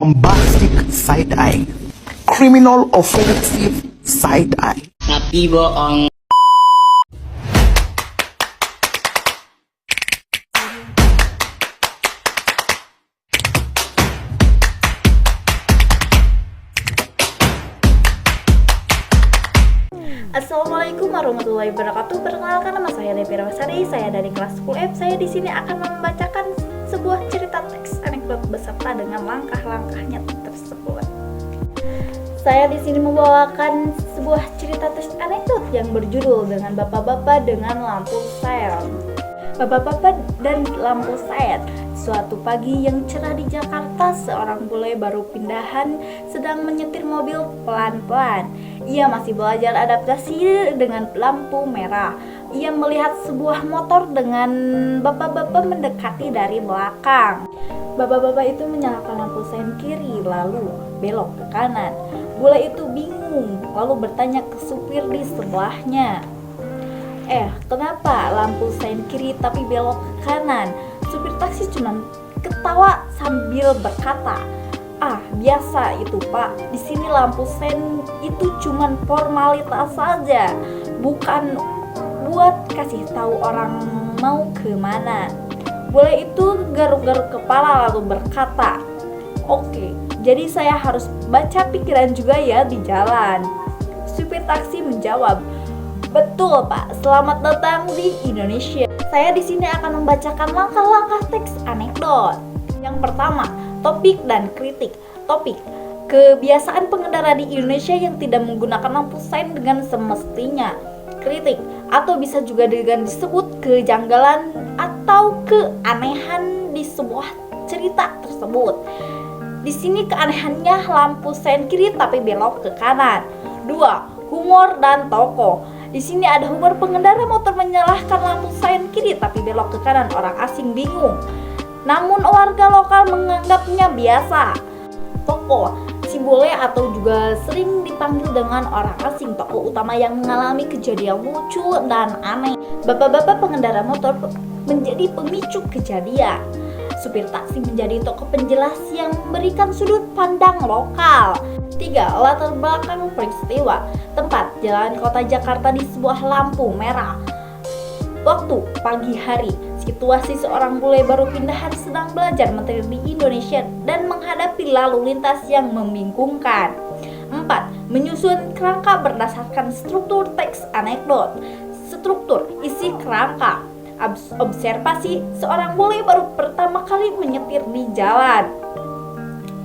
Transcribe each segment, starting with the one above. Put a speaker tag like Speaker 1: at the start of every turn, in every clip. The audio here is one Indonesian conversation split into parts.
Speaker 1: bombastic side eye, criminal offensive side eye.
Speaker 2: Tapi bohong.
Speaker 3: Assalamualaikum warahmatullahi wabarakatuh. Perkenalkan, nama saya Devi Rawasari. Saya dari kelas 10F. Saya di sini akan membacakan sebuah cerita teks anekdot beserta dengan langkah-langkahnya tersebut. Saya di sini membawakan sebuah cerita teks anekdot yang berjudul dengan Bapak-bapak dengan lampu sayap. Bapak-bapak dan lampu sayap. Suatu pagi yang cerah di Jakarta, seorang bule baru pindahan sedang menyetir mobil pelan-pelan. Ia masih belajar adaptasi dengan lampu merah. Ia melihat sebuah motor dengan bapak-bapak mendekati dari belakang. Bapak-bapak itu menyalakan lampu sen kiri lalu belok ke kanan. Bule itu bingung lalu bertanya ke supir di sebelahnya, kenapa lampu sen kiri tapi belok ke kanan? Supir taksi cuma ketawa sambil berkata, biasa itu pak, di sini lampu sen itu cuma formalitas saja, bukan buat kasih tahu orang mau kemana. Bule itu garuk-garuk kepala lalu berkata, oke, jadi saya harus baca pikiran juga ya di jalan. Supir taksi menjawab, betul pak, selamat datang di Indonesia. Saya di sini akan membacakan langkah-langkah teks anekdot. Yang pertama, topik dan kritik. Topik, kebiasaan pengendara di Indonesia yang tidak menggunakan lampu sen dengan semestinya. Kritik, atau bisa juga dengan disebut kejanggalan atau keanehan di sebuah cerita tersebut. Di sini keanehannya lampu sen kiri tapi belok ke kanan. 2. Humor dan tokoh. Di sini ada humor pengendara motor menyalahkan lampu sen kiri tapi belok ke kanan, orang asing bingung. Namun warga lokal menganggapnya biasa. Tokoh, si bule atau juga sering dipanggil dengan orang asing, tokoh utama yang mengalami kejadian lucu dan aneh. Bapak-bapak pengendara motor menjadi pemicu kejadian. Supir taksi menjadi tokoh penjelas yang memberikan sudut pandang lokal. 3. Latar belakang peristiwa. Tempat, jalan kota Jakarta di sebuah lampu merah. Waktu, pagi hari. Situasi, seorang bule baru pindahan sedang belajar menyetir di Indonesia dan menghadapi lalu lintas yang membingungkan. 4. Menyusun kerangka berdasarkan struktur teks anekdot. Struktur, isi kerangka. Observasi, seorang bule baru pertama kali menyetir di jalan.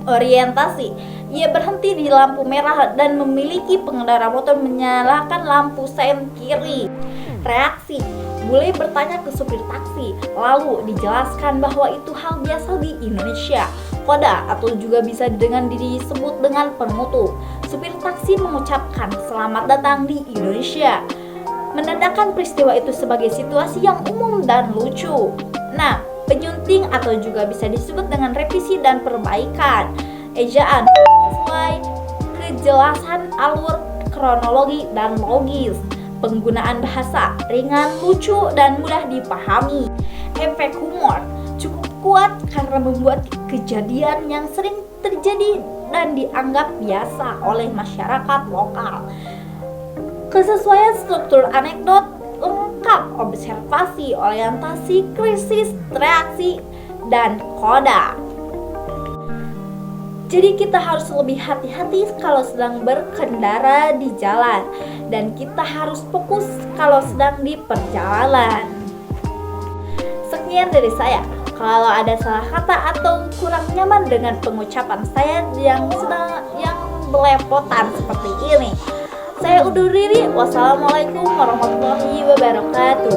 Speaker 3: Orientasi, ia berhenti di lampu merah dan memiliki pengendara motor menyalakan lampu sen kiri. Reaksi, bule bertanya ke supir taksi, lalu dijelaskan bahwa itu hal biasa di Indonesia. Koda atau juga bisa dengan disebut dengan penutup. Supir taksi mengucapkan selamat datang di Indonesia, menandakan peristiwa itu sebagai situasi yang umum dan lucu. Nah, penyunting atau juga bisa disebut dengan revisi dan perbaikan. Ejaan sesuai kejelasan alur kronologi dan logis. Penggunaan bahasa ringan, lucu, dan mudah dipahami. Efek humor cukup kuat karena membuat kejadian yang sering terjadi dan dianggap biasa oleh masyarakat lokal. Kesesuaian struktur anekdot lengkap, observasi, orientasi, krisis, reaksi, dan koda. Jadi kita harus lebih hati-hati kalau sedang berkendara di jalan, dan kita harus fokus kalau sedang di perjalanan. Sekian dari saya. Kalau ada salah kata atau kurang nyaman dengan pengucapan saya yang belepotan seperti ini, saya undur diri. Wassalamualaikum warahmatullahi wabarakatuh.